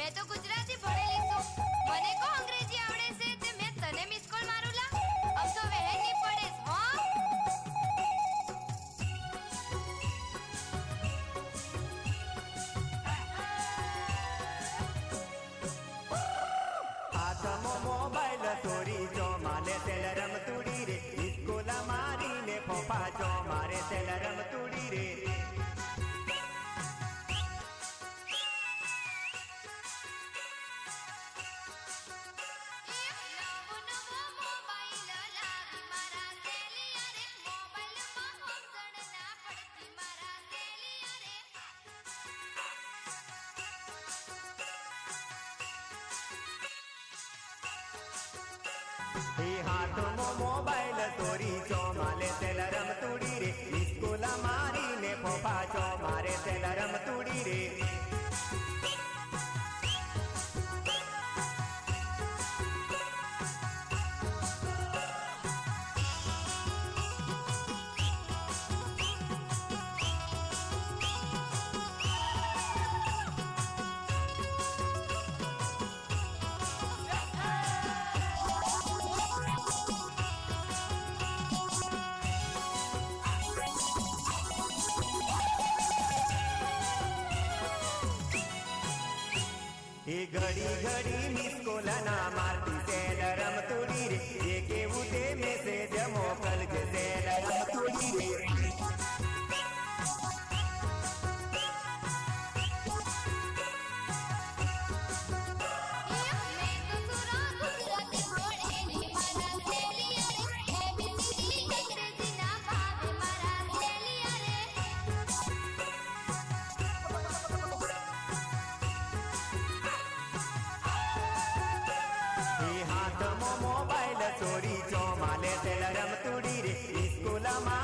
मैं तो गुजराती भणेली છું મને કો અંગ્રેજી આવડે છે તે મેં તને મિસ કોલ મારું લા अब तो वहन नहीं पड़े हो હાથમાં મોબાઈલ ચોરી જો માને તેલ રમતુડી રે સ્કૂલા મારીને ફોફા જો મારે તેલ રમતુડી રે हाथों मोबाइल चोरी चो माले तेल रमतुड़ी रे स्कूला मारी ने फोफा चो मारे तेल रमतुड़ी रे ये घड़ी घड़ी मिस कोल ना मारती तेल रमतुड़ी रे ये केवू ते मैसेज मोकल जे तेल रमतुड़ी रे मोबाइल चोरी